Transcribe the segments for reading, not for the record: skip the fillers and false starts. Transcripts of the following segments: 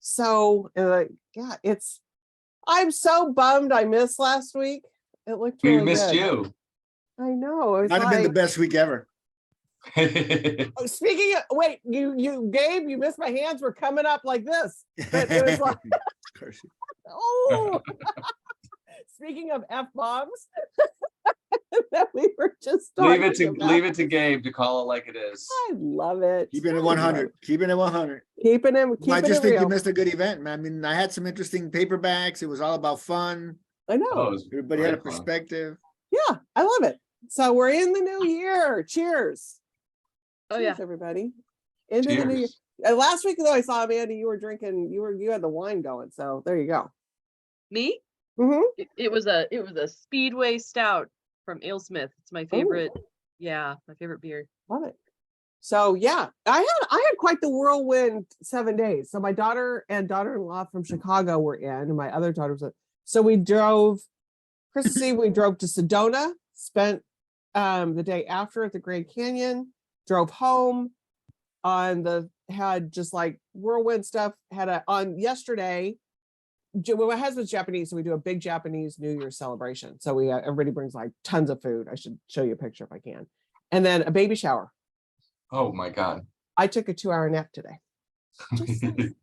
So yeah, I'm so bummed I missed last week. It looked We really missed good. you. I know. It was Might have been the like, best week ever. oh, speaking of, wait, Gabe, you missed my hands were coming up like this. But it was like, Of course. oh, speaking of F-bombs that we were just leave talking it about. to Gabe to call it like it is. I love it. Keeping it I love 100. it. Keeping it 100. Keeping I it just think you real. missed a good event, man. I mean, I had some interesting paperbacks. It was all about fun. I know. Oh, it was Everybody had a great fun. perspective. Yeah, I love it. So we're in the new year. Cheers. Oh Cheers, yeah. everybody. Into the new year. Cheers. Last week though, I saw Amanda, you were drinking, you had the wine going. So there you go. Me? Hmm. It was a Speedway Stout from AleSmith. It's my favorite. Yeah, my favorite beer. Love it. So yeah, I had quite the whirlwind 7 days. So my daughter and daughter-in-law from Chicago were in, and my other daughter was in. So we drove Christmas Eve, we drove to Sedona, spent the day after at the Grand Canyon, drove home had just like whirlwind stuff, on yesterday. Well, my husband's Japanese, so we do a big Japanese New Year celebration. So everybody brings like tons of food. I should show you a picture if I can. And then a baby shower. Oh my God. I took a 2-hour nap today. Just saying.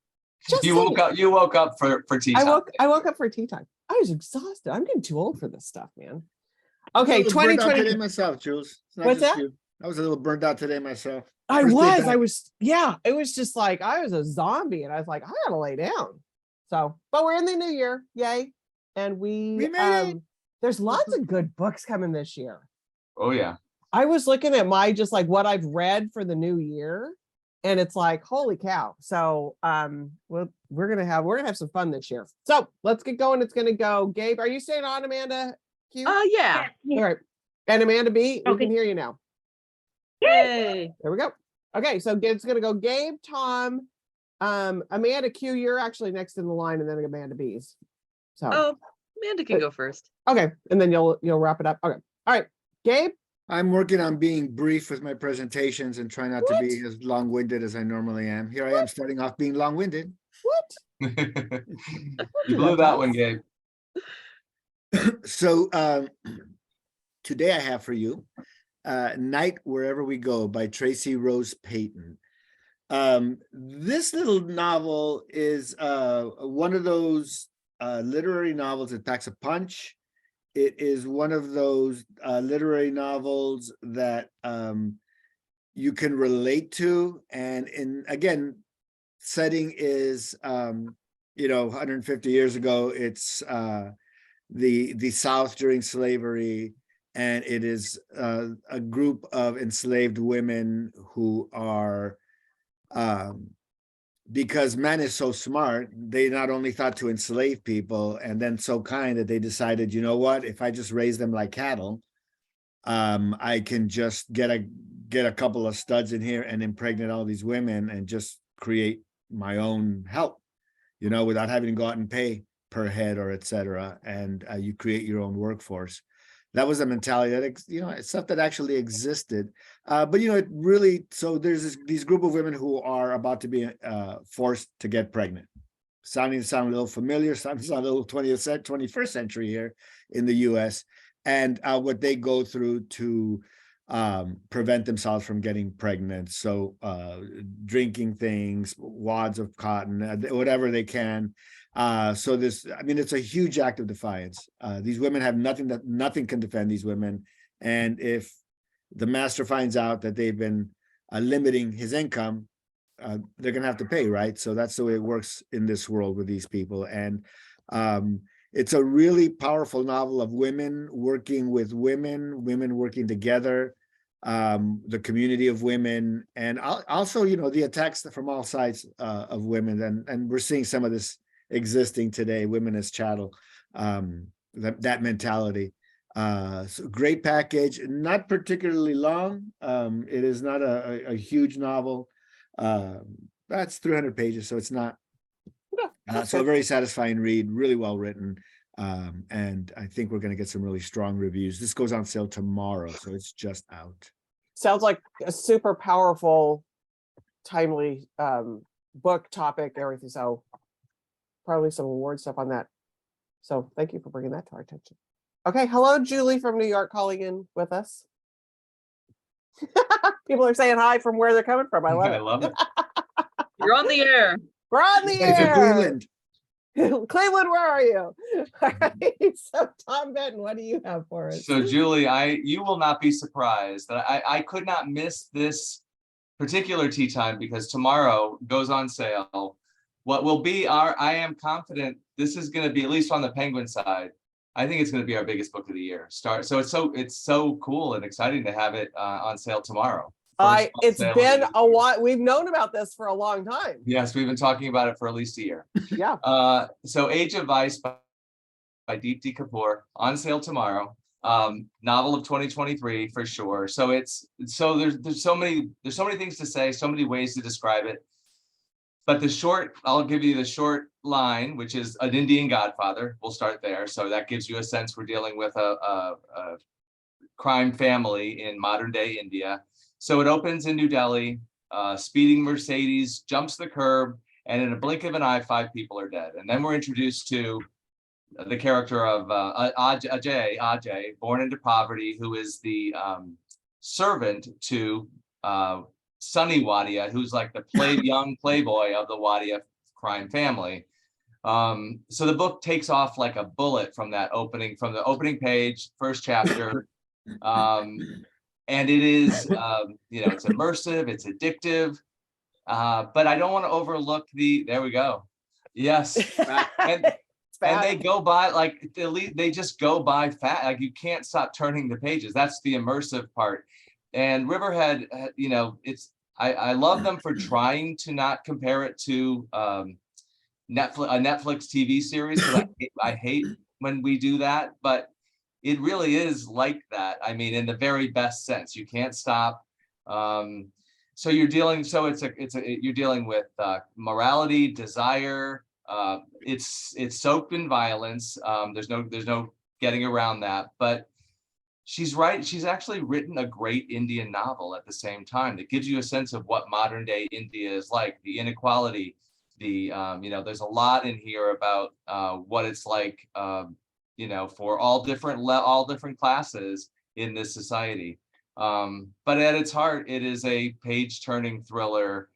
Just You saying. woke up for tea time. I woke up for tea time. I was exhausted. I'm getting too old for this stuff, man. I was a Okay, little burned out 2020. today myself, Jules. It's not What's just that? you. I was a little burned out today myself. I First day was. back. Yeah. It was just like I was a zombie, and I was like, I gotta lay down. So, but we're in the new year, yay! And We made it. there's lots of good books coming this year. Oh yeah. I was looking at just like what I've read for the new year, and it's like, holy cow. So we're gonna have some fun this year. So let's get going. It's gonna go. Gabe, are you staying on, Amanda? Q? Yeah. All right. And Amanda B, we Okay. can hear you now. Yay. There we go. Okay, so it's gonna go Gabe, Tom, Amanda Q, you're actually next in the line, and then Amanda B's. So Oh, Amanda can go first. okay, and then you'll wrap it up. Okay. All right, Gabe. I'm working on being brief with my presentations and try not to be as long-winded as I normally am. Here I am starting off being long-winded. What? You blew that one, Gabe. So today I have for you Night Wherever We Go by Tracy Rose Payton. This little novel is one of those literary novels that packs a punch. It is one of those literary novels that you can relate to. And again, setting is, 150 years ago, it's the South during slavery. And it is a group of enslaved women who are, because man is so smart, they not only thought to enslave people and then so kind that they decided, you know what, if I just raise them like cattle, I can just get a couple of studs in here and impregnate all these women and just create my own help, without having to go out and pay per head or etc. And you create your own workforce. That was a mentality that, it's stuff that actually existed. But, it really, so there's these group of women who are about to be forced to get pregnant. Sound a little familiar, sound a little 21st century here in the US. And what they go through to prevent themselves from getting pregnant. So drinking things, wads of cotton, whatever they can. So it's a huge act of defiance. These women have nothing can defend these women. And if the master finds out that they've been limiting his income, they're going to have to pay, right? So that's the way it works in this world with these people. And it's a really powerful novel of women working with women working together, the community of women, and also, the attacks from all sides of women. And we're seeing some of this existing today, women as chattel, that mentality. So great package, not particularly long. It is not a huge novel. That's 300 pages, so it's not. So a very satisfying read, really well written. And I think we're going to get some really strong reviews. This goes on sale tomorrow, so it's just out. Sounds like a super powerful, timely book topic, everything. So probably some award stuff on that. So thank you for bringing that to our attention. Okay, hello, Julie from New York calling in with us. People are saying hi from where they're coming from. I love I it. love it. You're on the air. We're on the Hey, from air. Cleveland. Cleveland, where are you? All right, so Tom Benton, what do you have for us? So Julie, you will not be surprised that I could not miss this particular tea time because tomorrow goes on sale. What will be I am confident this is going to be, at least on the Penguin side, I think it's going to be our biggest book of the year. So it's so cool and exciting to have it on sale tomorrow. First It's sale of been the a year. while. We've known about this for a long time. Yes, we've been talking about it for at least a year. Yeah. So Age of Vice by Deepti Kapoor on sale tomorrow. Novel of 2023 for sure. So there's so many things to say, so many ways to describe it. But I'll give you the short line, which is an Indian Godfather. We'll start there. So that gives you a sense we're dealing with a crime family in modern day India. So it opens in New Delhi, speeding Mercedes jumps the curb, and in a blink of an eye, 5 people are dead. And then we're introduced to the character of Ajay, born into poverty, who is the servant to Sunny Wadia, who's like the young playboy of the Wadia crime family. So the book takes off like a bullet from the opening page, first chapter. And it is, it's immersive, it's addictive, but I don't want to overlook there we go. Yes. And they go by they just go by fast. Like you can't stop turning the pages. That's the immersive part. And Riverhead, I love them for trying to not compare it to a Netflix TV series, because I hate when we do that, but it really is like that. I mean, in the very best sense, you can't stop. So you're dealing with morality, desire. It's soaked in violence. There's no getting around that. But she's right. She's actually written a great Indian novel at the same time that gives you a sense of what modern day India is like, the inequality, there's a lot in here about what it's like, for all different classes in this society. But at its heart, it is a page-turning thriller.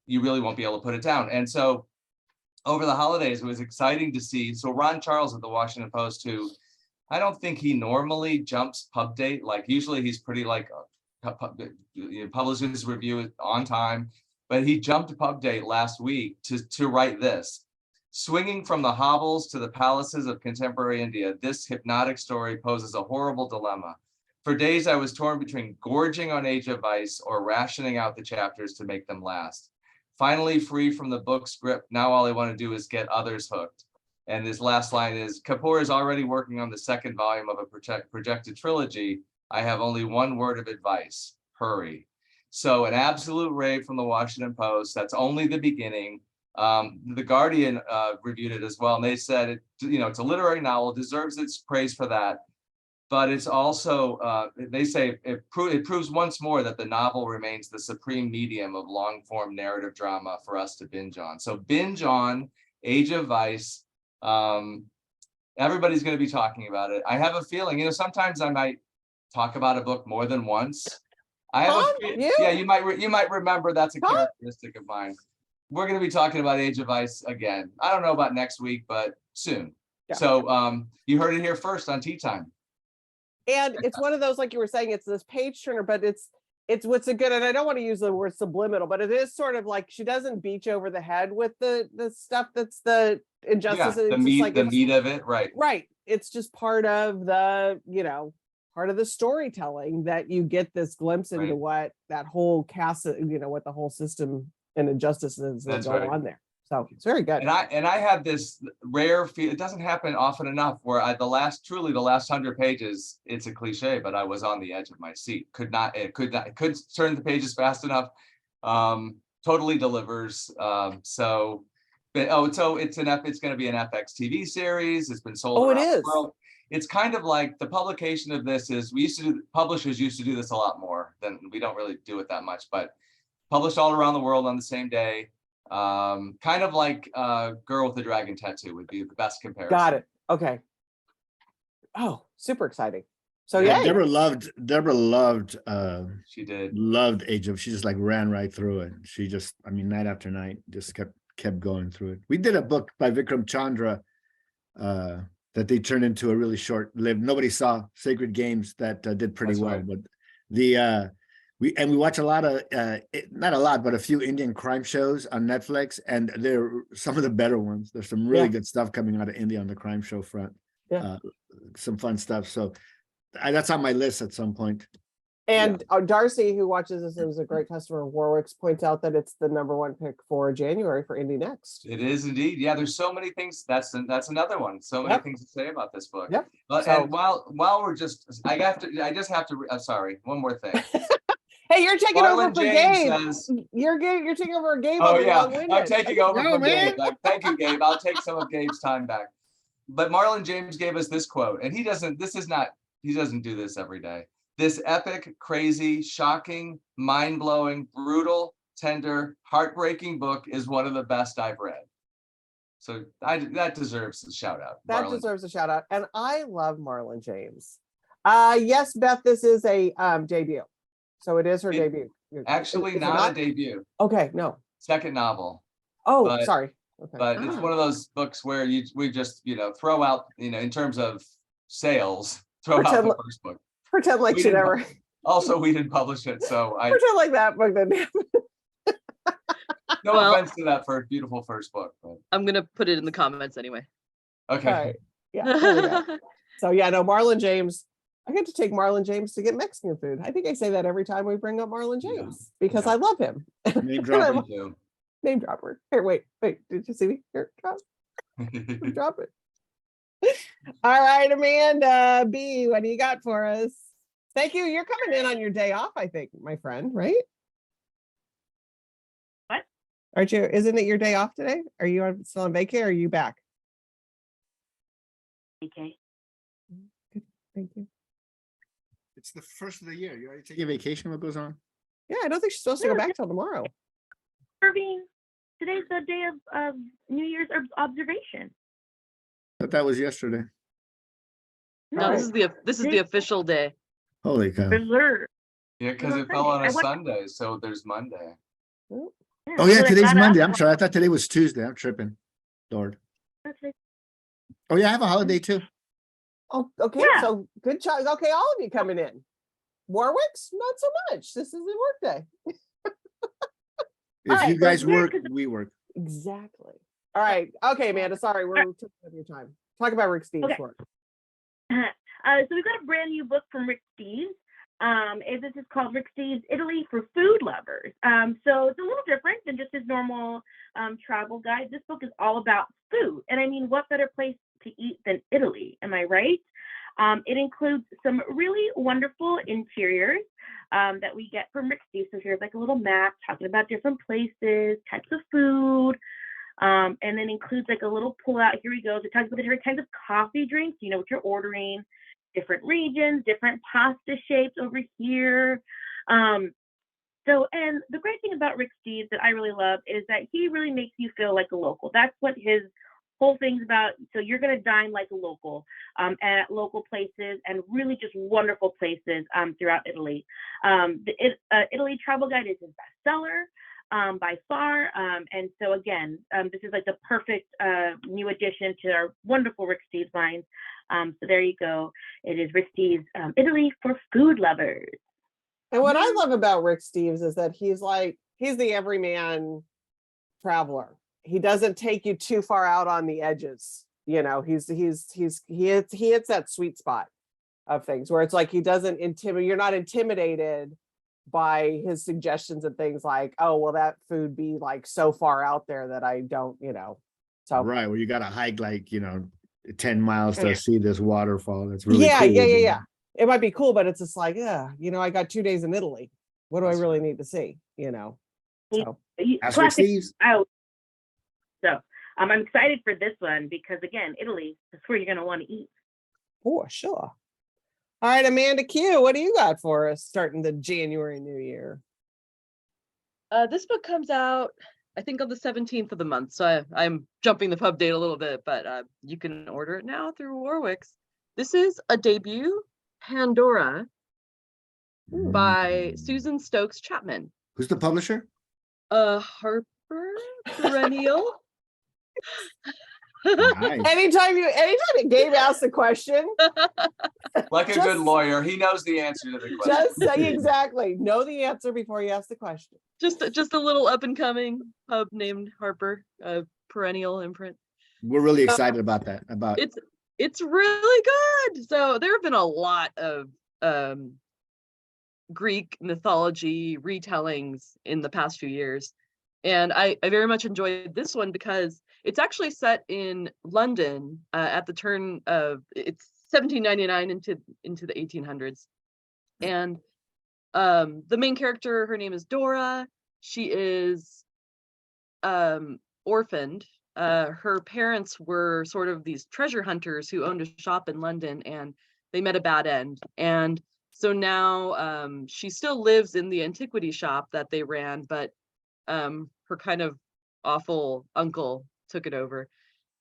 You really won't be able to put it down. And so over the holidays, it was exciting to see. So Ron Charles at the Washington Post, who I don't think he normally jumps pub date. Like usually he's pretty publishes his review on time, but he jumped pub date last week to write this. Swinging from the hovels to the palaces of contemporary India, this hypnotic story poses a horrible dilemma. For days, I was torn between gorging on Age of Vice or rationing out the chapters to make them last. Finally, free from the book's grip, now all I want to do is get others hooked. And his last line is, Kapoor is already working on the second volume of a projected trilogy. I have only one word of advice: hurry. So an absolute rave from the Washington Post. That's only the beginning. The Guardian reviewed it as well, and they said it's a literary novel, deserves its praise for that, but it's also they say it proves once more that the novel remains the supreme medium of long-form narrative drama for us to binge on. So binge on Age of Vice. Everybody's going to be talking about it. I have a feeling, sometimes I might talk about a book more than once. You might remember that's a characteristic of mine. We're going to be talking about Age of Vice again. I don't know about next week, but soon. Yeah. So you heard it here first on Tea Time. And it's one of those, like you were saying, it's this page turner, but it's what's a good, and I don't want to use the word subliminal, but it is sort of like she doesn't beat you over the head with the stuff that's the injustice. Yeah, the meat of it, right? Right. It's just part of the, part of the storytelling that you get this glimpse into what that whole cast, what the whole system and injustices that go on there. So it's very good. And I had this rare feel. It doesn't happen often enough where the last 100 pages, it's a cliche, but I was on the edge of my seat. Could turn the pages fast enough. Totally delivers. So it's going to be an FX TV series. It's been sold. Oh, it is. It's kind of like the publication of this is, publishers used to do this a lot more than we don't really do it that much, but published all around the world on the same day. Kind of like Girl with the Dragon Tattoo would be the best comparison. Got it. Okay. Oh, super exciting. So Yeah, yeah, Deborah loved She did. loved Age of. She just like ran right through it. She just, I mean, night after night, just kept going through it. We did a book by Vikram Chandra that they turned into a really short-lived. Nobody saw Sacred Games that did pretty That's well, right. but the we watch a lot of not a lot, but a few Indian crime shows on Netflix, and they're some of the better ones. There's some really Yeah. good stuff coming out of India on the crime show front. Yeah. Some fun stuff. So that's on my list at some point. and Darcy, who watches this, is a great customer of Warwick's, points out that it's the #1 pick for January for Indie Next. It is indeed. Yeah, there's so many things. That's another one. So many Yep. things to say about this book. Yep. But So- and while we're just, I just have to. I'm sorry. One more thing. Hey, you're taking Marlon over for James Gabe. says, You're taking over a Gabe. "Oh on the yeah, long-winded. I'm taking over go, from man. Gabe. Thank you, Gabe. I'll take some of Gabe's time back." But Marlon James gave us this quote, and he doesn't do this every day. "This epic, crazy, shocking, mind-blowing, brutal, tender, heartbreaking book is one of the best I've read." So that deserves a shout out. That Marlon. deserves a shout out. And I love Marlon James. Yes, Beth, this is a debut. So it is her It- debut. Actually, Is it not a debut. Okay, no. Second novel. Oh, But- sorry. Okay. But it's Oh. one of those books where we just, throw out, in terms of sales, throw out Pretend the like- first book. Pretend like we she didn't never Also, we didn't publish it, so pretend like that book didn't happen. no Well- offense to that beautiful first book. But, I'm gonna put it in the comments anyway. okay. All right. Yeah. there we go. So yeah, no, Marlon James. I get to take Marlon James to get Mexican food. I think I say that every time we bring up Marlon Yeah, James because yeah. I love him. Name I dropper. love- Me too. Name dropper. Here, wait. Did you see me? Here, drop it. All right, Amanda B, what do you got for us? Thank you. You're coming in on your day off, I think, my friend, right? What? Aren't you? Isn't it your day off today? Are you still on vacay or are you back? Okay. Thank you. It's the first of the year. You already taking vacation? What goes on? Yeah, I don't think she's supposed to go Yeah, back till tomorrow. Irving, today's the day of New Year's observation. Thought that was yesterday. No, this is the official day. Holy cow. reserved. Yeah, because it fell on a Sunday, so there's Monday. Oh yeah, today's Monday. I'm sorry. I thought today was Tuesday. I'm tripping. Lord. Oh yeah, I have a holiday too. Oh, okay. Yeah. So good job. Okay, all of you coming in. Warwick's not so much. This is a work day. If Alright, you guys so weird work, 'cause- we work. Exactly. All right. Okay, Amanda. Sorry, we're taking up your time. Talk about Rick Steves' Okay. work. So we've got a brand new book from Rick Steves. This is called Rick Steves Italy for Food Lovers. So it's a little different than just his normal travel guide. This book is all about food. And I mean, what better place to eat than Italy? Am I right? It includes some really wonderful interiors that we get from Rick Steves. So here's like a little map talking about different places, types of food. And then includes like a little pullout. Here we go. So it talks about the different kinds of coffee drinks, you know, what you're ordering, different regions, different pasta shapes over here. And the great thing about Rick Steves that I really love is that he really makes you feel like a local. That's what his whole thing's about. So you're going to dine like a local at local places and really just wonderful places throughout Italy. The Italy Travel Guide is his bestseller. By far. And so again, this is like the perfect new addition to our wonderful Rick Steves line. So there you go. It is Rick Steves, Italy for Food Lovers. And what I love about Rick Steves is that he's the everyman traveler. He doesn't take you too far out on the edges. You know, he hits that sweet spot of things where it's like he doesn't intimidate. You're not intimidated by his suggestions and things like, oh, well, that food be like so far out there that I don't, so Right, where you got to hike like 10 miles to see this waterfall. That's really yeah, cool. yeah. It might be cool, but it's just like, I got 2 days in Italy. What do I really need to see? So Ask Rick Classic Steves. out. So I'm excited for this one because again, Italy is where you're going to want to eat. for sure. All right, Amanda Q, what do you got for us starting the January New Year? This book comes out I think on the 17th of the month. So I'm jumping the pub date a little bit, but you can order it now through Warwick's. This is a debut, Pandora, by Susan Stokes Chapman. Who's the publisher? Harper Perennial. Nice. Anytime a Gabe asks a question, Like a Just- good lawyer, he knows the answer to the question. just say exactly. Know the answer before you ask the question. Just a little up and coming pub named Harper, Perennial imprint. We're really excited about that. About It's really good. So there have been a lot of Greek mythology retellings in the past few years. And I very much enjoyed this one because it's actually set in London at the turn of, it's 1799 into the 1800s. And the main character, her name is Dora. She is orphaned. Her parents were sort of these treasure hunters who owned a shop in London, and they met a bad end. And so now she still lives in the antiquity shop that they ran, but her kind of awful uncle took it over.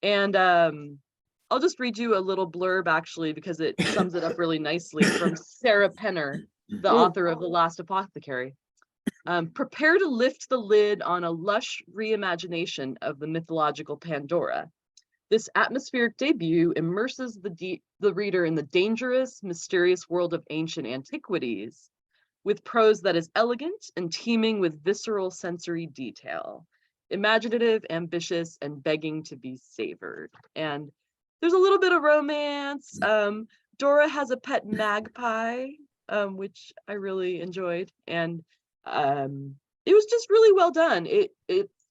And I'll just read you a little blurb actually, because it sums it up really nicely, from Sarah Penner, the author of The Last Apothecary. Prepare to lift the lid on a lush reimagination of the mythological Pandora. This atmospheric debut immerses the reader in the dangerous, mysterious world of ancient antiquities, with prose that is elegant and teeming with visceral sensory detail, imaginative, ambitious, and begging to be savored. And there's a little bit of romance. Dora has a pet magpie, which I really enjoyed. And it was just really well done. It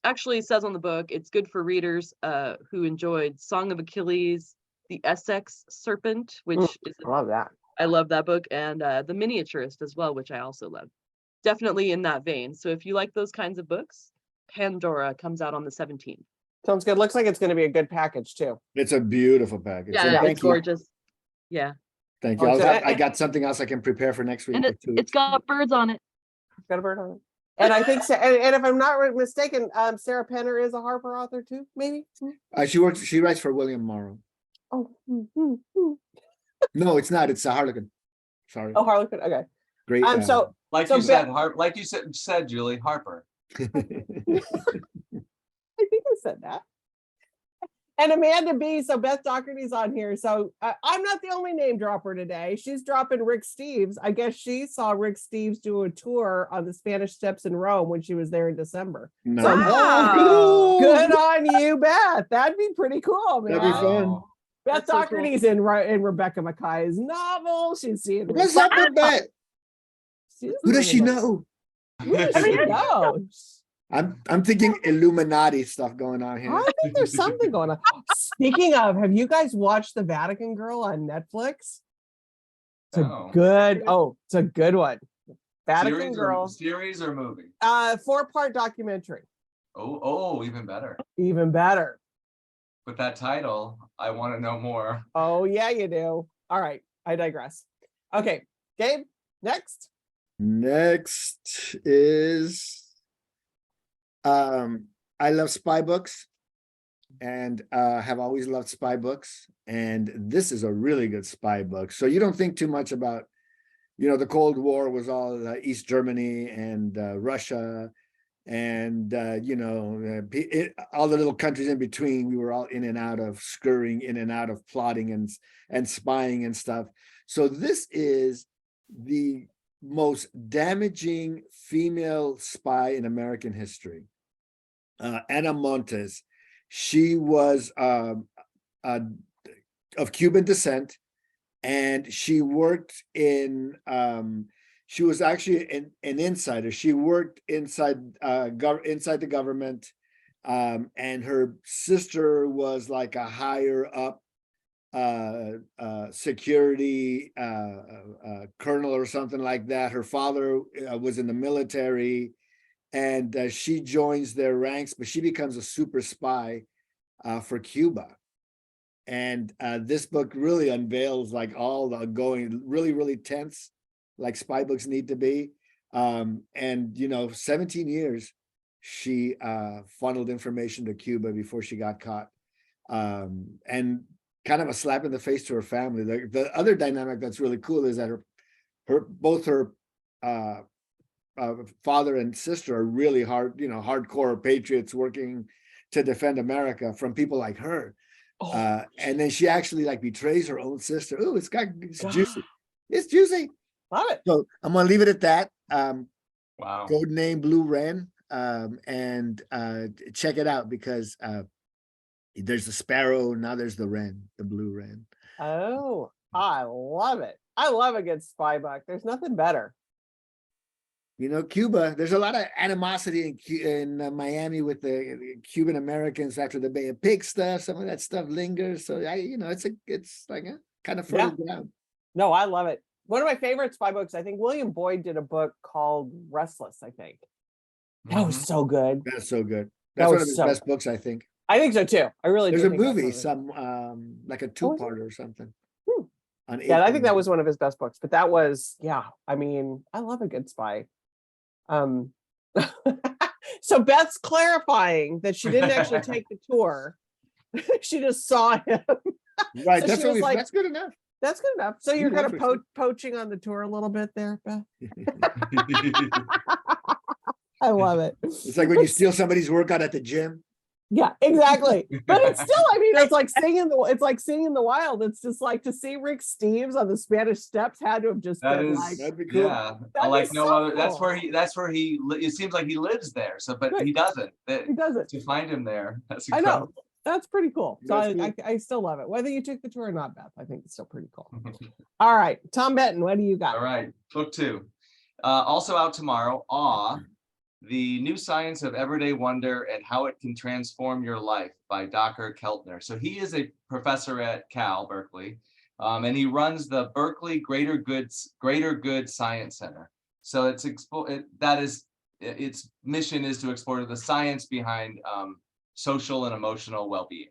actually says on the book, it's good for readers who enjoyed Song of Achilles, The Essex Serpent, which is, I love that. I love that book, and The Miniaturist as well, which I also love. Definitely in that vein. So if you like those kinds of books, Pandora comes out on the 17th. Sounds good. Looks like it's going to be a good package too. it's a beautiful package. Yeah, And it's thank you. gorgeous. Yeah, Thank you. Oh, so- I got something else I can prepare for next week. and or it's 2 weeks. got birds on it. Got a bird on it. And I think, and if I'm not mistaken, Sarah Penner is a Harper author too, maybe. She writes for William Morrow. Oh, No, it's not. It's a Harlequin. Sorry. oh, Harlequin. Okay. Great. So Like So you said, like you said, Julie, Harper. I think I said that. And Amanda B. So Beth Doherty's on here. So I'm not the only name dropper today. She's dropping Rick Steves. I guess she saw Rick Steves do a tour on the Spanish Steps in Rome when she was there in December. No. So Oh, good on you, Beth. That'd be pretty cool, man. That'd be fun. Wow. Beth That's so cool. Doherty's in Rebecca Mackay's novel. She's seeing. What's up with that? Who does she know? Who does she know? I'm thinking Illuminati stuff going on here. I think there's something going on. Speaking of, have you guys watched The Vatican Girl on Netflix? It's a No. good. Oh, it's a good one. Vatican Series Girl. series or movie? 4-part documentary. Oh, even better. Even better. With that title, I want to know more. Oh yeah, you do. All right, I digress. Okay, Gabe, next. Next is I love spy books and have always loved spy books. And this is a really good spy book. So you don't think too much about, the Cold War was all East Germany and Russia and, all the little countries in between. We were all in and out of scurrying, in and out of plotting and spying and stuff. So this is the most damaging female spy in American history. Ana Montes. She was of Cuban descent, and she worked in. She was actually an insider. She worked inside the government, and her sister was like a higher up security colonel or something like that. Her father was in the military, and she joins their ranks, but she becomes a super spy for Cuba. And this book really unveils like all the going really, really tense, like spy books need to be. And 17 years she funneled information to Cuba before she got caught. And kind of a slap in the face to her family. The other dynamic that's really cool is that both her father and sister are really hardcore patriots working to defend America from people like her. And then she actually like betrays her own sister. Oh, it's juicy. It's juicy. Love it. So I'm gonna leave it at that. Wow. Code name Blue Wren, and check it out because there's the sparrow, now there's the wren, the blue wren. Oh, I love it. I love a good spy book. There's nothing better. You know, Cuba, there's a lot of animosity in Miami with the Cuban Americans after the Bay of Pigs stuff. Some of that stuff lingers. So it's like a kind of fertile ground. No, I love it. One of my favorite spy books, I think William Boyd did a book called Restless, I think. That was so good. That's so good. That That's one was of his so best books, I think. I think so too. I really There's do a think that's movie, one of like a Oh, is it? two-parter or something. On Yeah, I think that April. was one of his best books, but that was, yeah, I mean, I love a good spy. So Beth's clarifying that she didn't actually take the tour. She just saw him. Right, So that's she was like- that's good enough. That's good enough. So you're Yeah, kind of for sure. poaching on the tour a little bit there, Beth. I love it. It's like when you steal somebody's workout at the gym. Yeah, exactly. But it's still, I mean, it's like singing in the wild. It's just like to see Rick Steves on the Spanish Steps had to have just That been is, like, That'd be cool. yeah, That'd like be no so other. cool. It seems like he lives there. So, but Right. he doesn't. he does it. To find him there, that's I incredible. know. That's pretty cool. So That's I still love it. Whether you took the tour or not, Beth, I think it's still pretty cool. All right, Tom Benton, what do you got? All right, book 2. Also out tomorrow, Awe, The New Science of Everyday Wonder and How It Can Transform Your Life by Dr. Keltner. So he is a professor at Cal, Berkeley, and he runs the Berkeley Greater Good Science Center. So its mission is to explore the science behind social and emotional well-being.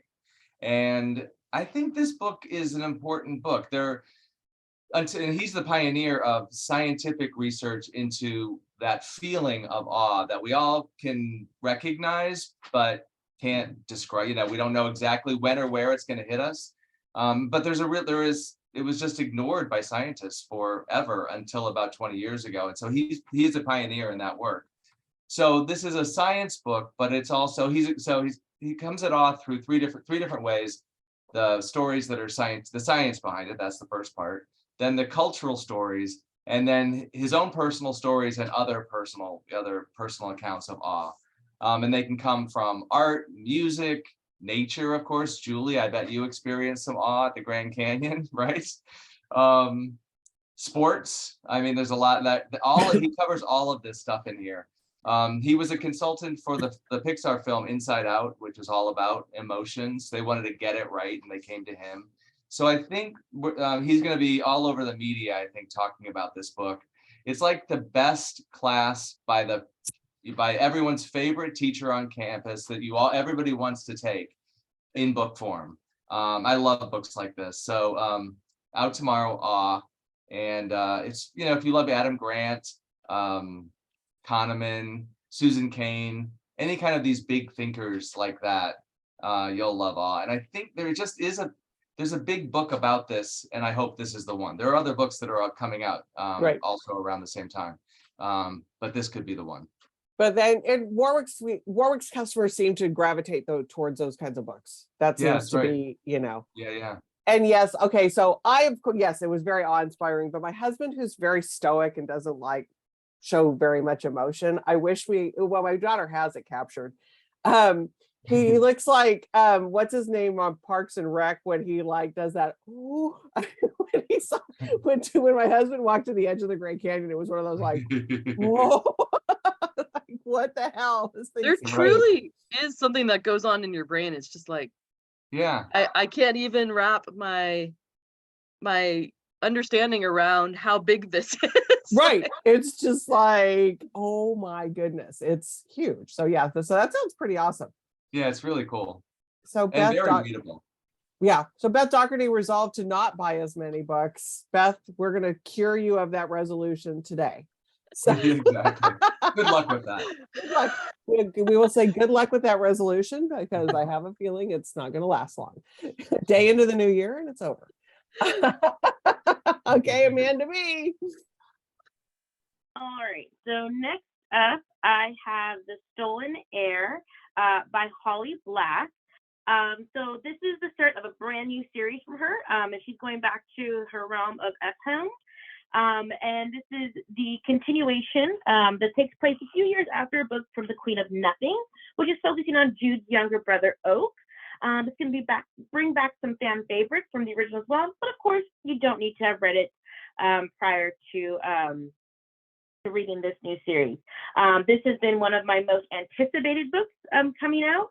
And I think this book is an important book. And he's the pioneer of scientific research into that feeling of awe that we all can recognize, but can't describe. We don't know exactly when or where it's going to hit us. But it was just ignored by scientists forever until about 20 years ago. And so he's a pioneer in that work. So this is a science book, but it's also he comes at awe through three different ways. The stories that are the science behind it, that's the first part. Then the cultural stories, and then his own personal stories and other personal accounts of awe. And they can come from art, music, nature, of course. Julie, I bet you experienced some awe at the Grand Canyon, right? Sports. I mean, there's a lot that he covers all of this stuff in here. He was a consultant for the Pixar film Inside Out, which is all about emotions. They wanted to get it right, and they came to him. So I think he's going to be all over the media, I think, talking about this book. It's like the best class by everyone's favorite teacher on campus that everybody wants to take in book form. I love books like this. So out tomorrow, Awe. And it's, if you love Adam Grant, Kahneman, Susan Cain, any kind of these big thinkers like that, you'll love Awe. And I think there's a big book about this, and I hope this is the one. There are other books that are coming out Right. also around the same time, but this could be the one. But then Warwick's customers seem to gravitate towards those kinds of books. That Yeah, seems that's to right. be, Yeah. And yes, okay, so yes, it was very awe-inspiring, but my husband, who's very stoic and doesn't like show very much emotion, my daughter has it captured. He looks like what's his name on Parks and Rec when he like does that. Ooh, when my husband walked to the edge of the Grand Canyon, it was one of those like, whoa, like what the hell? This thing's There crazy. truly is something that goes on in your brain. It's just like, Yeah. I can't even wrap my understanding around how big this is. Right. It's just like, oh my goodness, it's huge. So yeah, so that sounds pretty awesome. Yeah, it's really cool. So And Beth, very readable. yeah. So Beth Doherty resolved to not buy as many books. Beth, we're gonna cure you of that resolution today. So, Exactly. Good luck with that. Good luck. We will say good luck with that resolution because I have a feeling it's not going to last long. Day into the new year and it's over. Okay, Amanda B. All right. So next up, I have The Stolen Heir by Holly Black. So this is the start of a brand new series from her, and she's going back to her realm of F-Hound. And this is the continuation that takes place a few years after a book from The Queen of Nothing, which is focusing on Jude's younger brother, Oak. It's going to bring back some fan favorites from the original as well, but of course, you don't need to have read it prior to reading this new series. This has been one of my most anticipated books coming out.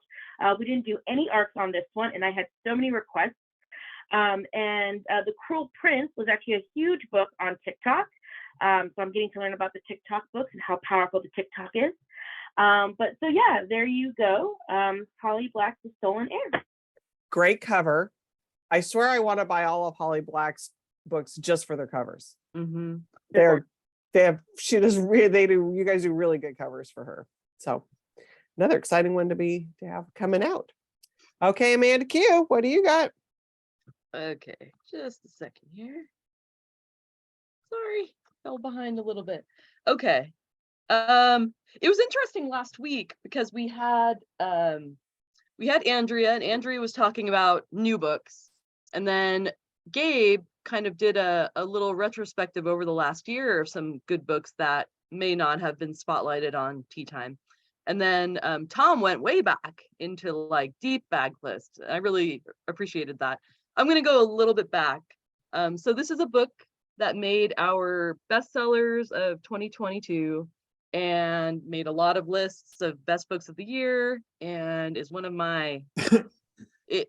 We didn't do any arcs on this one, and I had so many requests. The Cruel Prince was actually a huge book on TikTok. So I'm getting to learn about the TikTok books and how powerful the TikTok is. So yeah, there you go. Holly Black's The Stolen Heir. Great cover. I swear I want to buy all of Holly Black's books just for their covers. Mm-hmm. You guys do really good covers for her. So another exciting one to have coming out. Okay, Amanda Q, what do you got? Okay, just a second here. Sorry, fell behind a little bit. Okay. It was interesting last week because we had Andrea, and Andrea was talking about new books, and then Gabe kind of did a little retrospective over the last year of some good books that may not have been spotlighted on Tea Time. And then Tom went way back into like deep bag lists. I really appreciated that. I'm going to go a little bit back. So this is a book that made our bestsellers of 2022 and made a lot of lists of best books of the year and is one of my, it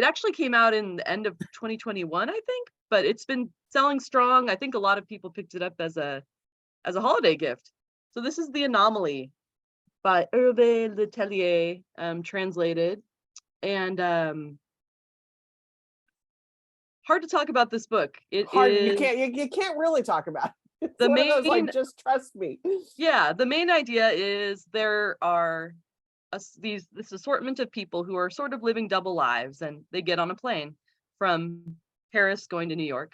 actually came out in the end of 2021, I think, but it's been selling strong. I think a lot of people picked it up as a holiday gift. So this is The Anomaly by Hervé Letellier, translated. And hard to talk about this book. You can't really talk about it. It's The one of those, main- like, just trust me. Yeah, the main idea is there are this assortment of people who are sort of living double lives, and they get on a plane from Paris going to New York,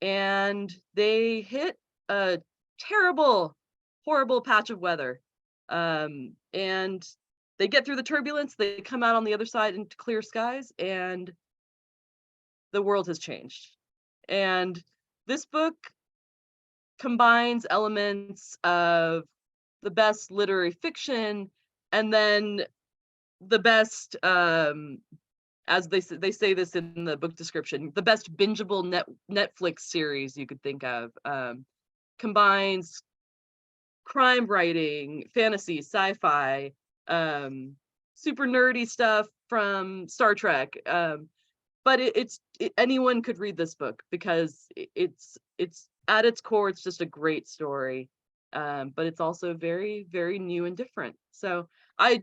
and they hit a terrible, horrible patch of weather, and they get through the turbulence. They come out on the other side into clear skies, and the world has changed. And this book combines elements of the best literary fiction and then the best, as they say this in the book description, the best bingeable Netflix series you could think of. Combines crime writing, fantasy, sci-fi, super nerdy stuff from Star Trek. But anyone could read this book because it's at its core, it's just a great story. But it's also very, very new and different. So I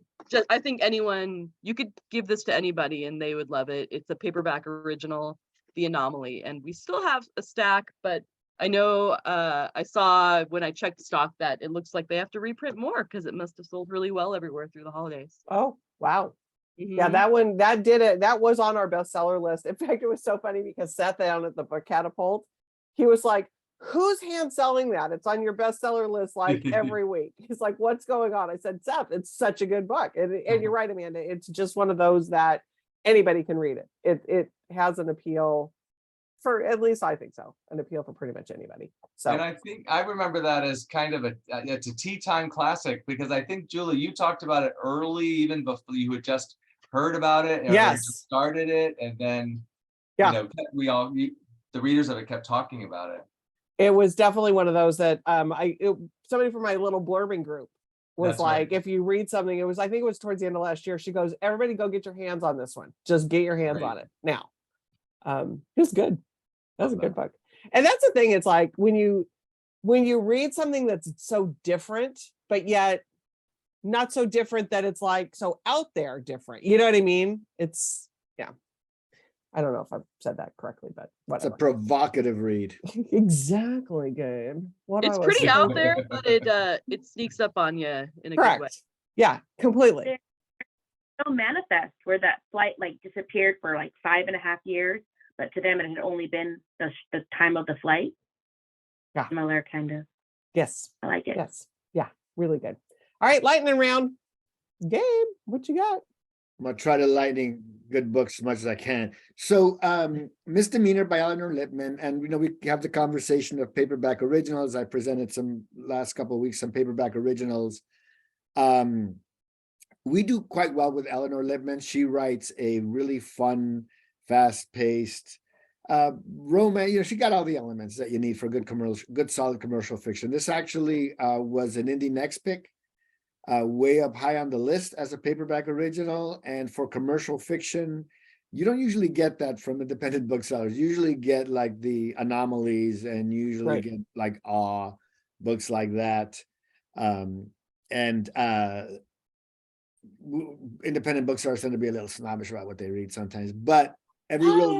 think you could give this to anybody and they would love it. It's a paperback original, The Anomaly, and we still have a stack, but I know I saw when I checked stock that it looks like they have to reprint more because it must have sold really well everywhere through the holidays. Oh, wow. Yeah, Mhm. that one, that did it. That was on our bestseller list. In fact, it was so funny because Seth down at the Book Catapult, he was like, who's hand selling that? It's on your bestseller list like every week. He's like, what's going on? I said, Seth, it's such a good book. And you're right, Amanda. It's just one of those that anybody can read it. It has an appeal for, at least I think so, an appeal for pretty much anybody. So, And I think I remember that as kind of it's a tea time classic, because I think, Julie, you talked about it early, even before you had just heard about it, or Yes. just started it, and then Yeah. the readers of it kept talking about it. it was definitely one of those that somebody from my little blurbing group was That's right. like, if you read something, I think it was towards the end of last year, she goes, everybody go get your hands on this one. Just get your hands Great. on it now. It was good. That's a Love good that. book. And that's the thing. It's like when you read something that's so different, but yet not so different that it's like so out there different. You know what I mean? It's, yeah. I don't know if I've said that correctly, but It's a whatever. provocative read. Exactly, Gabe. What It's I was pretty out thinking. there, but it sneaks up on you in a good way. Correct. Yeah, completely. So Manifest, where that flight like disappeared for like 5.5 years, but to them it had only been the time of the flight. Yeah. Similar kind of. Yes. I like it. Yes. Yeah. Really good. All right, lightning round. Gabe, what you got? I'm gonna try to lightning good books as much as I can. So Misdemeanor by Eleanor Lippman, and we have the conversation of paperback originals. I presented some last couple of weeks, some paperback originals. We do quite well with Eleanor Lippman. She writes a really fun, fast-paced romance. She got all the elements that you need for good solid commercial fiction. This actually was an Indie Next pick. Way up high on the list as a paperback original, and for commercial fiction, you don't usually get that from independent booksellers. You usually get like the Anomalies, and usually get like Awe, books like that. Independent booksellers tend to be a little snobbish about what they read sometimes, but every real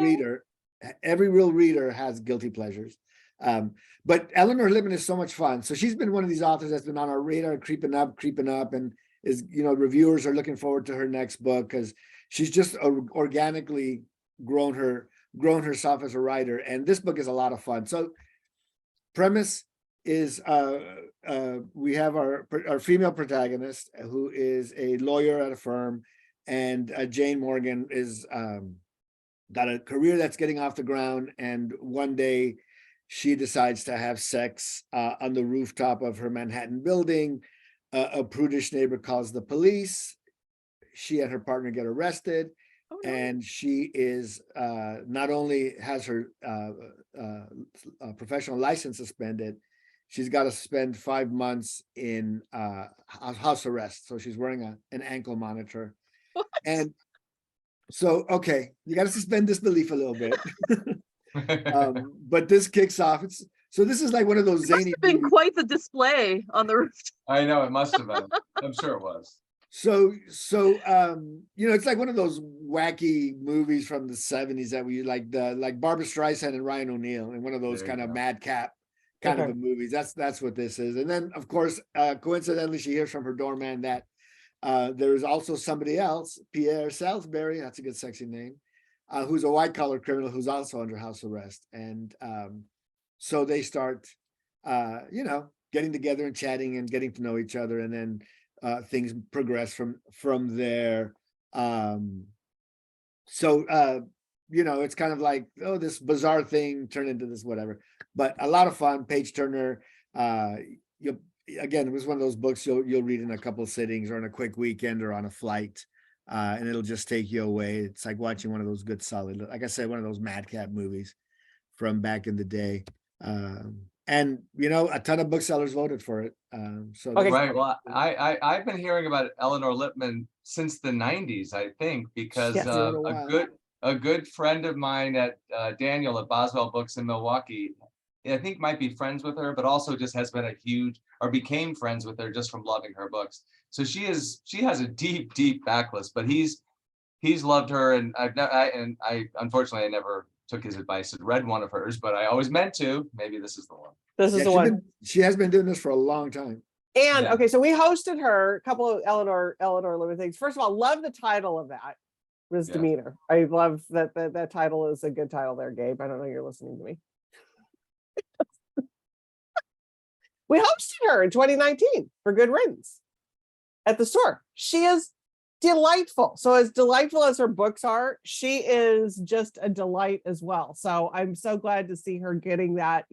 reader has guilty pleasures. But Eleanor Lippman is so much fun. So she's been one of these authors that's been on our radar, creeping up, and is, reviewers are looking forward to her next book because she's just organically grown herself as a writer. And this book is a lot of fun. So premise is we have our female protagonist who is a lawyer at a firm, and Jane Morgan is got a career that's getting off the ground, and one day she decides to have sex on the rooftop of her Manhattan building. A prudish neighbor calls the police. She and her partner get arrested. Oh, no. And she is not only has her professional license suspended, she's got to spend 5 months in house arrest. So she's wearing an ankle monitor. What? And so, okay, you got to suspend disbelief a little bit. But this kicks off. This is like one of those It must zany have been movies. quite the display on the roof. I know, it must have been. I'm sure it was. So it's like one of those wacky movies from the 70s that we like Barbra Streisand and Ryan O'Neal, and one of those There you kind of go. madcap kind of Okay. a movies. That's what this is. And then of course, coincidentally, she hears from her doorman that there is also somebody else, Pierre Salisbury, that's a good sexy name, who's a white collar criminal who's also under house arrest. And so they start getting together and chatting and getting to know each other, and then things progress from there. It's kind of like, oh, this bizarre thing turned into this whatever, but a lot of fun. Page turner. Again, it was one of those books you'll read in a couple of sittings or on a quick weekend or on a flight, and it'll just take you away. It's like watching one of those good solid, like I said, one of those madcap movies from back in the day. And a ton of booksellers voted for it. Okay. Right. Well, I've been hearing about Eleanor Lippman since the 90s, I think, because Yes. a good friend of mine at Daniel at Boswell Books in Milwaukee, I think might be friends with her, but also just has been became friends with her just from loving her books. So she has a deep backlist, but he's loved her, and I unfortunately I never took his advice and read one of hers, but I always meant to. Maybe this is the one. This is the one. She has been doing this for a long time. And Yeah. okay, so we hosted her a couple of Eleanor Lippman things. First of all, love the title of that. Misdemeanor. I love that title is a good title there, Gabe. I don't know you're listening to me. We hosted her in 2019 for Good Riddance at the store. She is delightful. So as delightful as her books are, she is just a delight as well. So I'm so glad to see her getting that,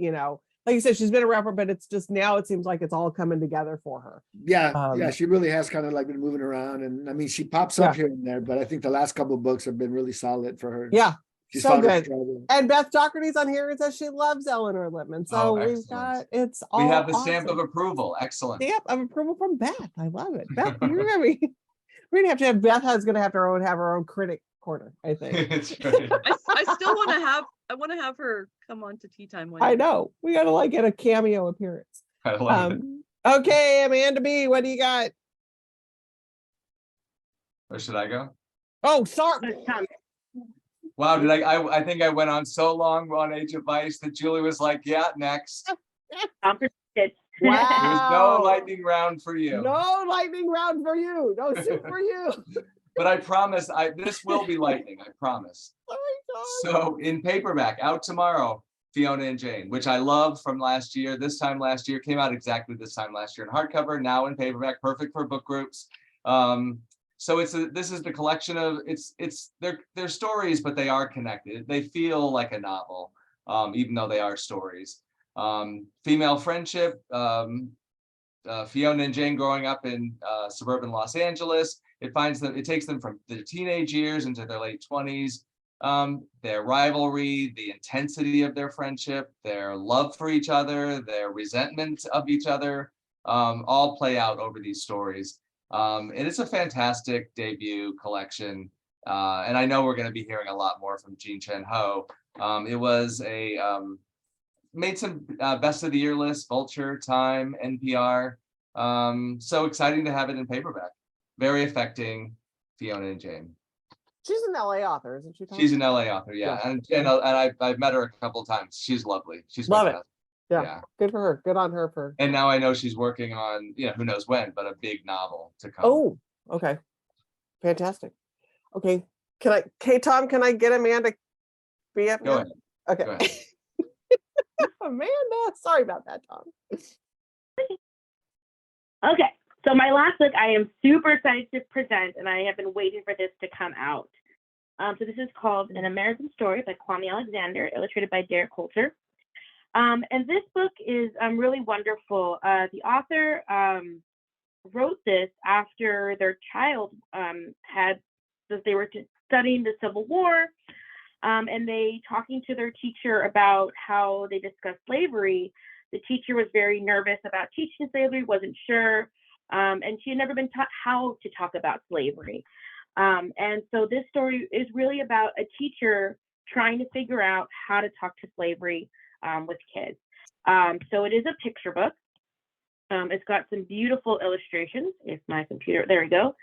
like you said, she's been a rapper, but it's just now it seems like it's all coming together for her. Yeah, she really has kind of like been moving around, and I mean, she pops up here and there, but I think the last couple of books have been really solid for her. Yeah, She's so found her good. struggle. And Beth Doherty's on here and says she loves Eleanor Lippman. So we've excellent. got it's all We have the stamp awesome. of approval. Excellent. Stamp of approval from Beth. I love it. Beth, you're gonna be we're gonna have Beth is gonna have to have her own critic corner, I think. It's great. I still want to have her come on to Tea Time one I day. know. We gotta like get a cameo appearance. I love it. Okay, Amanda B, what do you got? Where should I go? Oh, sorry. Wow, I think I went on so long on Age of Vice that Julie was like, yeah, next. Complicated. There's no Wow. lightning round for you. No lightning round for you. No soup for you. But I promise, this will be lightning, I promise. Oh my God. So in paperback, out tomorrow, Fiona and Jane, which I love from last year. This time last year, came out exactly this time last year in hardcover, now in paperback, perfect for book groups. So this is the collection of, they're stories, but they are connected. They feel like a novel, even though they are stories. Female friendship, Fiona and Jane growing up in suburban Los Angeles. It takes them from their teenage years into their late 20s. Their rivalry, the intensity of their friendship, their love for each other, their resentment of each other, all play out over these stories. And it's a fantastic debut collection. And I know we're going to be hearing a lot more from Jean Chen Ho. It was made some best of the year lists, Vulture, Time, NPR. So exciting to have it in paperback. Very affecting, Fiona and Jane. She's an LA author, isn't she? Tom? She's an LA author, yeah. Yeah. And I've met her a couple of times. She's lovely. She's Love it. fantastic. Yeah. Good for her. Good on her for. And now I know she's working on, who knows when, but a big novel to come. Oh, okay. Fantastic. Okay. Tom, can I get Amanda be up Go now? ahead. Okay. Go ahead. Amanda, sorry about that, Tom. Okay, so my last book I am super excited to present, and I have been waiting for this to come out. So this is called An American Story by Kwame Alexander, illustrated by Derek Coulter. And this book is really wonderful. The author wrote this after their child they were studying the Civil War, and they talking to their teacher about how they discussed slavery. The teacher was very nervous about teaching slavery, wasn't sure, and she had never been taught how to talk about slavery. And so this story is really about a teacher trying to figure out how to talk to slavery with kids. So it is a picture book. It's got some beautiful illustrations. If my computer, there we go.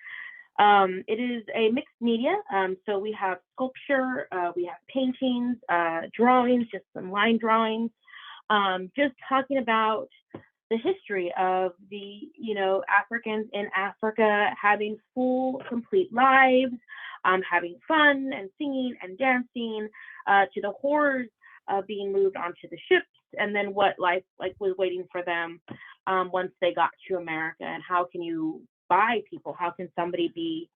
It is a mixed media. So we have sculpture, we have paintings, drawings, just some line drawings. Just talking about the history of the, Africans in Africa having full, complete lives, having fun and singing and dancing, to the horrors of being moved onto the ships, and then what life was waiting for them once they got to America, and how can you buy people? How can somebody be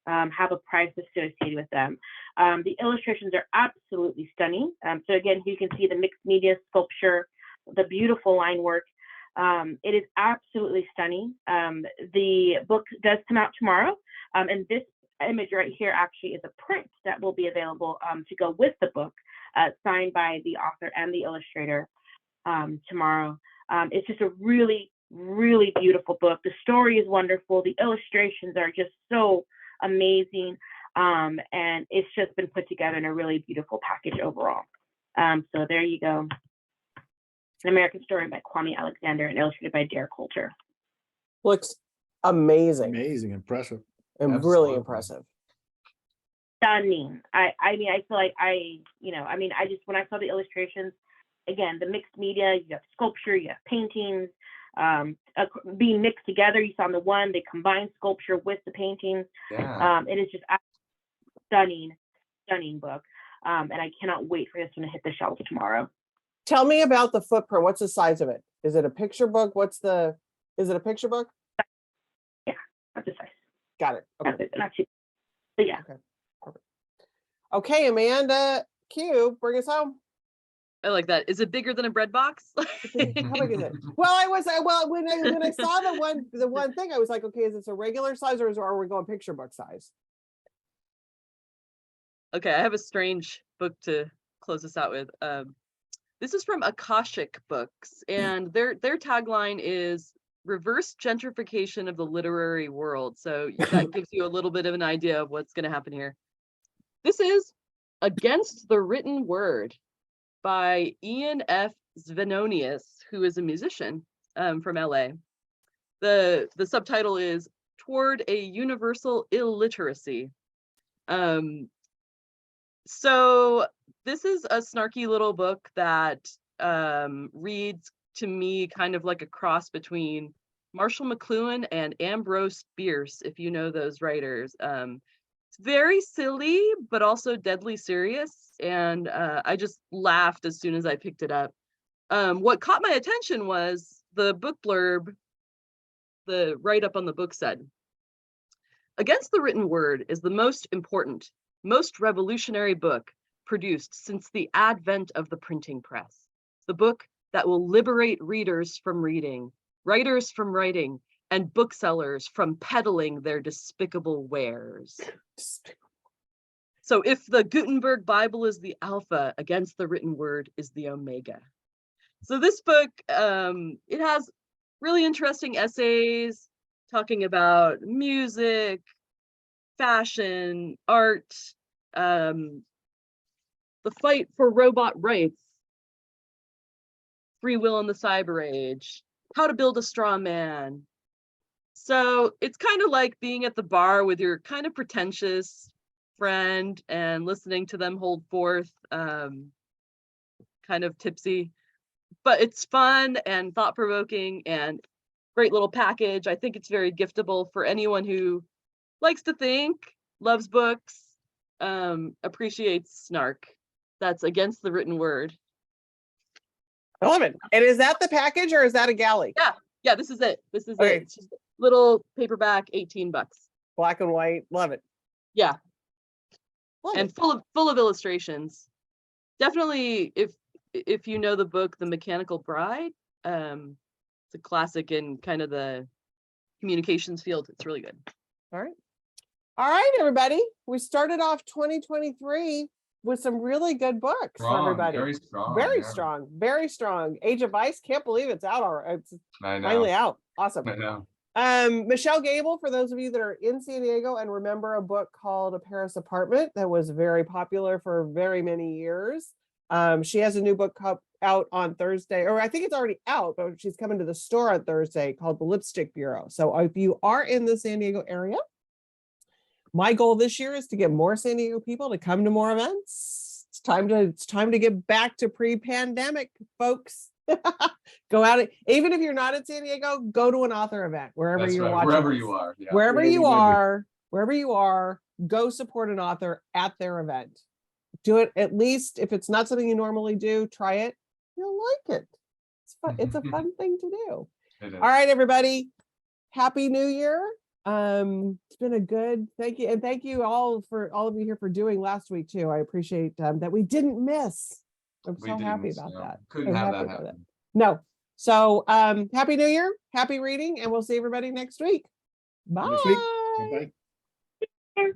have a price associated with them? The illustrations are absolutely stunning. So again, you can see the mixed media sculpture, the beautiful line work. It is absolutely stunning. The book does come out tomorrow, and this image right here actually is a print that will be available to go with the book, signed by the author and the illustrator tomorrow. It's just a really, really beautiful book. The story is wonderful. The illustrations are just so amazing, and it's just been put together in a really beautiful package overall. So there you go. An American Story by Kwame Alexander and illustrated by Derek Coulter. Looks amazing. Amazing, impressive. And Absolutely. really impressive. Stunning. I mean, I feel like when I saw the illustrations, again, the mixed media, you have sculpture, you have paintings, being mixed together. You saw in the one, they combined sculpture with the paintings. Yeah. It is just a stunning book. And I cannot wait for this one to hit the shelves tomorrow. Tell me about the footprint. What's the size of it? Is it a picture book? Is it a picture book? Yeah, that's the size. Got it. Okay. Not too, but yeah. Okay. Perfect. Okay, Amanda Q, bring us home. I like that. Is it bigger than a bread box? How big is it? Well, when I saw the one thing, I was like, okay, is this a regular size or are we going picture book size? Okay, I have a strange book to close this out with. This is from Akashic Books, and their tagline is reverse gentrification of the literary world. So that gives you a little bit of an idea of what's going to happen here. This is Against the Written Word by Ian F. Svenonius, who is a musician from LA. The subtitle is Toward a Universal Illiteracy. So this is a snarky little book that reads to me kind of like a cross between Marshall McLuhan and Ambrose Bierce, if you know those writers. It's very silly, but also deadly serious. And I just laughed as soon as I picked it up. What caught my attention was the book blurb, the write-up on the book said, "Against the Written Word is the most important, most revolutionary book produced since the advent of the printing press. The book that will liberate readers from reading, writers from writing, and booksellers from peddling their despicable wares." So if the Gutenberg Bible is the alpha, Against the Written Word is the omega. So this book, it has really interesting essays talking about music, fashion, art, the fight for robot rights, free will in the cyber age, how to build a straw man. So it's kind of like being at the bar with your kind of pretentious friend and listening to them hold forth, kind of tipsy, but it's fun and thought-provoking and great little package. I think it's very giftable for anyone who likes to think, loves books, appreciates snark. That's Against the Written Word. I love it. And is that the package or is that a galley? Yeah, this is it. This is Okay. it. It's just a little paperback, 18 bucks. Black and white. Love it. Yeah, Love and it. full of illustrations. Definitely, if you know the book The Mechanical Bride, it's a classic in kind of the communications field. It's really good. All right. All right, everybody. We started off 2023 with some really good books for Strong, everybody. very strong. Very yeah. strong. Very strong. Age of Vice. Can't believe it's out already. It's I know. finally out. Awesome. I know. Michelle Gable, for those of you that are in San Diego and remember a book called A Paris Apartment that was very popular for very many years. She has a new book out on Thursday, or I think it's already out, but she's coming to the store on Thursday, called The Lipstick Bureau. So if you are in the San Diego area, my goal this year is to get more San Diego people to come to more events. It's time to get back to pre-pandemic, folks. Go out, even if you're not in San Diego, go to an author event wherever That's you're right. watching. Wherever this. you are. Yeah. Wherever you Wherever are, go support an author at their event. Do it, at least if it's not something you normally do, try it. You'll like it. It's fun. It's a fun thing to do. It is. All right, everybody. Happy New Year. It's been a good, thank you. And thank you all of you here for doing last week too. I appreciate that we didn't miss. I'm We so happy didn't, about no. that. Couldn't I'm have happy that about happen. No. So happy New Year, happy reading, and we'll see everybody next week. Bye. Next week. Bye-bye.